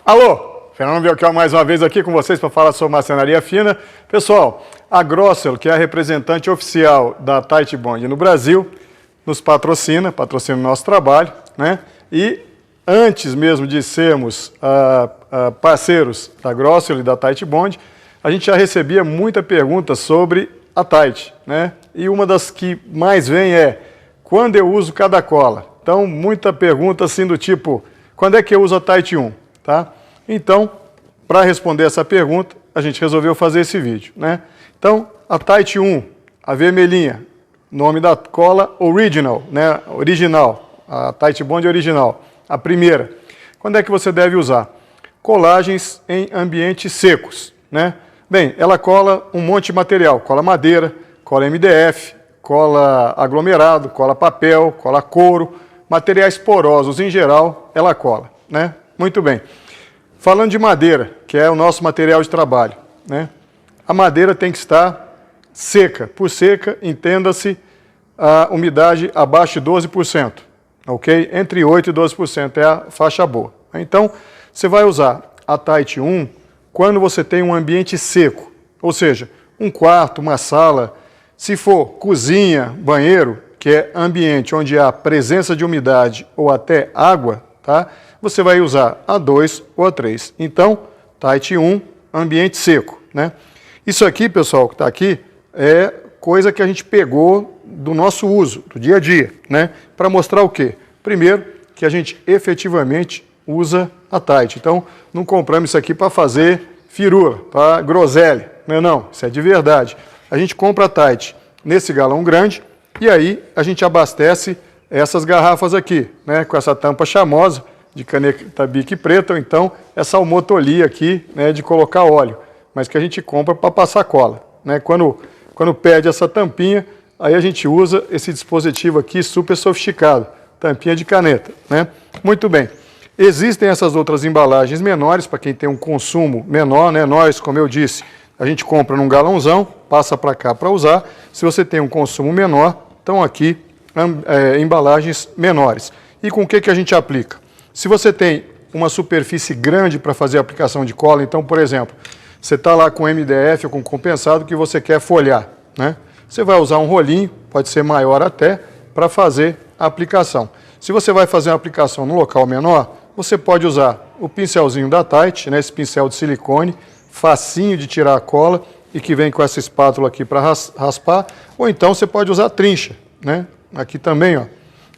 Alô, Fernando Belchior mais uma vez aqui com vocês para falar sobre marcenaria fina. Pessoal, a Grossel, que é a representante oficial da Titebond no Brasil, nos patrocina o nosso trabalho, né? E antes mesmo de sermos parceiros da Grossel e da Titebond, a gente já recebia muita pergunta sobre a Tite, né? E uma das que mais vem é, quando eu uso cada cola? Então, muita pergunta assim do tipo, quando é que eu uso a Tite 1? Tá? Então, para responder essa pergunta, a gente resolveu fazer esse vídeo, né? Então, a Tite 1, a vermelhinha, nome da cola Original, né? Original, a Titebond original, a primeira. Quando é que você deve usar? Colagens em ambientes secos, né? Bem, ela cola um monte de material, cola madeira, cola MDF, cola aglomerado, cola papel, cola couro, materiais porosos em geral, ela cola, né? Muito bem. Falando de madeira, que é o nosso material de trabalho, né? A madeira tem que estar seca. Por seca, entenda-se a umidade abaixo de 12%, ok? Entre 8% e 12% é a faixa boa. Então, você vai usar a Tite 1 quando você tem um ambiente seco, ou seja, um quarto, uma sala, se for cozinha, banheiro, que é ambiente onde há presença de umidade ou até água, tá? Você vai usar a 2 ou a 3. Então, Tite 1, ambiente seco, né? Isso aqui, pessoal, que está aqui, é coisa que a gente pegou do nosso uso, do dia a dia, né? Para mostrar o quê? Primeiro, que a gente efetivamente usa a Tite. Então, não compramos isso aqui para fazer firula, para groselha. Não, isso é de verdade. A gente compra a Tite nesse galão grande e aí a gente abastece essas garrafas aqui, né? Com essa tampa chamosa, de caneta Bic preta, ou então essa almotolia aqui, né, de colocar óleo, mas que a gente compra para passar cola, né? Quando pede essa tampinha, aí a gente usa esse dispositivo aqui super sofisticado, tampinha de caneta, né? Muito bem. Existem essas outras embalagens menores, para quem tem um consumo menor, né? Nós, como eu disse, a gente compra num galãozão, passa para cá para usar. Se você tem um consumo menor, estão aqui embalagens menores. E com o que a gente aplica? Se você tem uma superfície grande para fazer a aplicação de cola, então, por exemplo, você está lá com MDF ou com compensado que você quer folhar, né? Você vai usar um rolinho, pode ser maior até, para fazer a aplicação. Se você vai fazer uma aplicação no local menor, você pode usar o pincelzinho da Tite, né? Esse pincel de silicone, facinho de tirar a cola e que vem com essa espátula aqui para raspar, ou então você pode usar trincha, né? Aqui também, ó,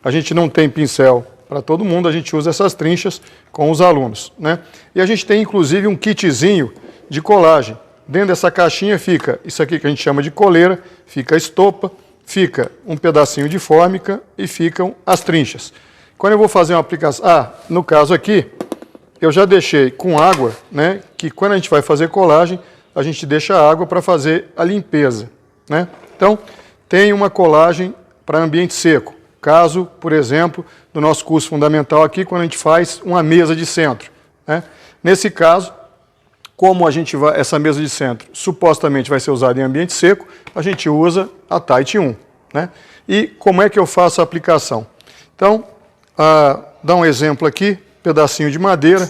a gente não tem pincel para todo mundo, a gente usa essas trinchas com os alunos, né? E a gente tem inclusive um kitzinho de colagem. Dentro dessa caixinha fica isso aqui que a gente chama de coleira, fica a estopa, fica um pedacinho de fórmica e ficam as trinchas. Quando eu vou fazer uma aplicação... no caso aqui, eu já deixei com água, né? Que quando a gente vai fazer colagem, a gente deixa a água para fazer a limpeza, né? Então, tem uma colagem para ambiente seco. Caso, por exemplo, do nosso curso fundamental aqui, quando a gente faz uma mesa de centro, né? Nesse caso, como essa mesa de centro supostamente vai ser usada em ambiente seco, a gente usa a Tite 1, né? E como é que eu faço a aplicação? Então, dá um exemplo aqui, pedacinho de madeira,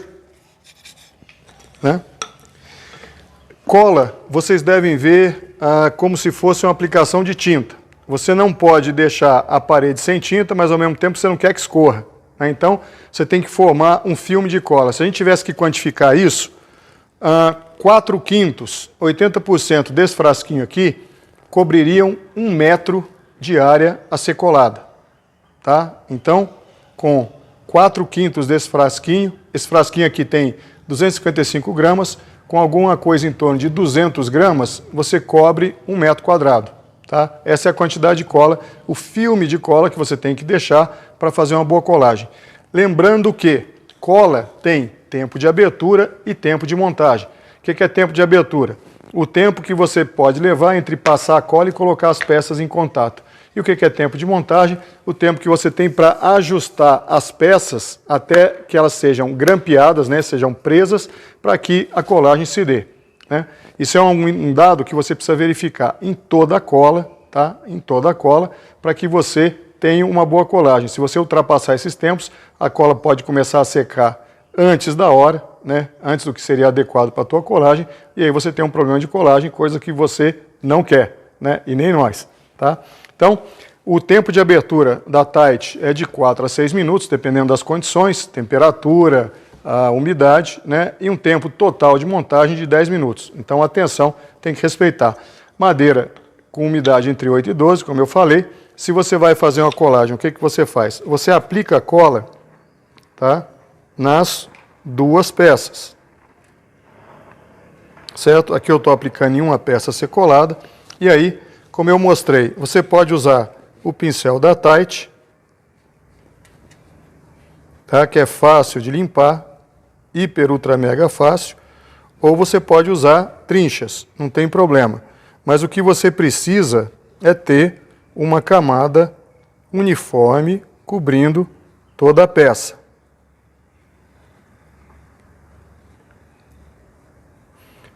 né? Cola, vocês devem ver como se fosse uma aplicação de tinta. Você não pode deixar a parede sem tinta, mas ao mesmo tempo você não quer que escorra, né? Então, você tem que formar um filme de cola. Se a gente tivesse que quantificar isso, 4/5, 80% desse frasquinho aqui, cobririam 1 metro de área a ser colada, tá? Então, com 4/5 desse frasquinho, esse frasquinho aqui tem 255 gramas, com alguma coisa em torno de 200 gramas, você cobre 1 metro quadrado. Tá? Essa é a quantidade de cola, o filme de cola que você tem que deixar para fazer uma boa colagem. Lembrando que cola tem tempo de abertura e tempo de montagem. O que é tempo de abertura? O tempo que você pode levar entre passar a cola e colocar as peças em contato. E o que é tempo de montagem? O tempo que você tem para ajustar as peças até que elas sejam grampeadas, né, sejam presas, para que a colagem se dê, né? Isso é um dado que você precisa verificar em toda a cola, tá? Em toda a cola, para que você tenha uma boa colagem. Se você ultrapassar esses tempos, a cola pode começar a secar antes da hora, né? Antes do que seria adequado para a tua colagem, e aí você tem um problema de colagem, coisa que você não quer, né? E nem nós, tá? Então, o tempo de abertura da Tite é de 4 a 6 minutos, dependendo das condições, temperatura, a umidade, né? E um tempo total de montagem de 10 minutos. Então, atenção, tem que respeitar. Madeira com umidade entre 8 e 12, como eu falei. Se você vai fazer uma colagem, o que você faz? Você aplica a cola, tá? Nas duas peças, certo? Aqui eu estou aplicando em uma peça a ser colada, e aí, como eu mostrei, você pode usar o pincel da Tite, tá? Que é fácil de limpar, hiper, ultra, mega fácil, ou você pode usar trinchas, não tem problema. Mas o que você precisa é ter uma camada uniforme cobrindo toda a peça.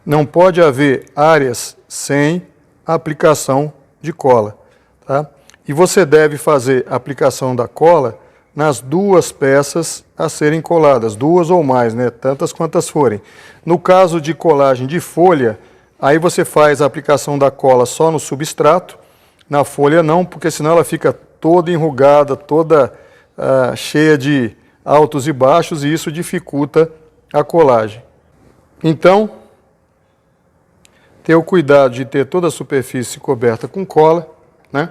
Não pode haver áreas sem aplicação de cola, tá? E você deve fazer a aplicação da cola nas duas peças a serem coladas, duas ou mais, né? Tantas quantas forem. No caso de colagem de folha, aí você faz a aplicação da cola só no substrato, na folha não, porque senão ela fica toda enrugada, toda cheia de altos e baixos, e isso dificulta a colagem. Então, ter o cuidado de ter toda a superfície coberta com cola, né?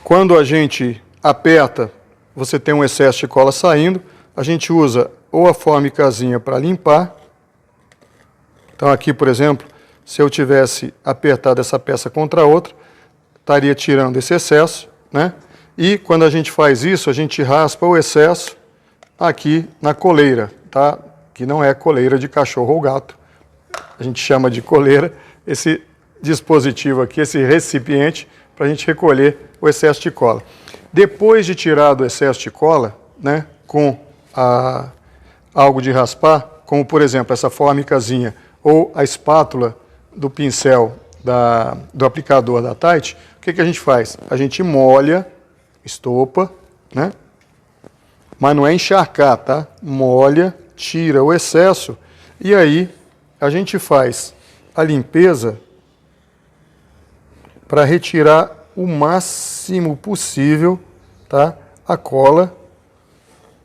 Quando a gente aperta, você tem um excesso de cola saindo, a gente usa ou a fórmicazinha para limpar. Então aqui, por exemplo, se eu tivesse apertado essa peça contra a outra, estaria tirando esse excesso, né? E quando a gente faz isso, a gente raspa o excesso aqui na coleira, tá? Que não é coleira de cachorro ou gato. A gente chama de coleira esse dispositivo aqui, esse recipiente, para a gente recolher o excesso de cola. Depois de tirar o excesso de cola, né, com algo de raspar, como por exemplo essa fórmicazinha ou a espátula do pincel do aplicador da Tite, o que a gente faz? A gente molha, estopa, né? Mas não é encharcar, tá? Molha, tira o excesso e aí a gente faz a limpeza para retirar o máximo possível, tá? A cola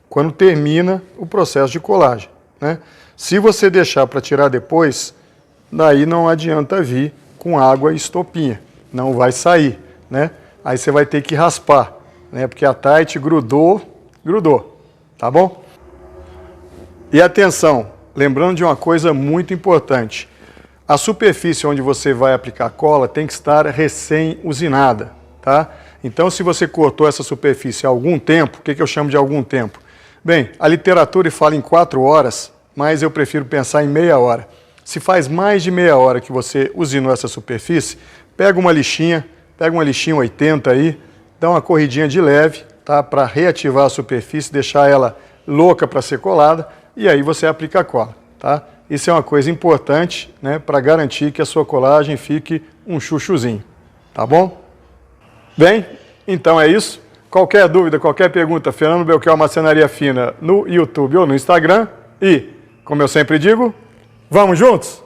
quando termina o processo de colagem, né? Se você deixar para tirar depois, daí não adianta vir com água e estopinha, não vai sair, né? Aí você vai ter que raspar, né? Porque a Tite grudou, tá bom? E atenção, lembrando de uma coisa muito importante, a superfície onde você vai aplicar cola tem que estar recém-usinada, tá? Então, se você cortou essa superfície há algum tempo, o que eu chamo de algum tempo? Bem, a literatura fala em 4 horas, mas eu prefiro pensar em meia hora. Se faz mais de meia hora que você usinou essa superfície, pega uma lixinha 80 aí, dá uma corridinha de leve, tá? Para reativar a superfície, deixar ela louca para ser colada, e aí você aplica a cola, tá? Isso é uma coisa importante, né, para garantir que a sua colagem fique um chuchuzinho, tá bom? Bem, então é isso. Qualquer dúvida, qualquer pergunta, Fernando Belchior Marcenaria Fina no YouTube ou no Instagram. E, como eu sempre digo, vamos juntos?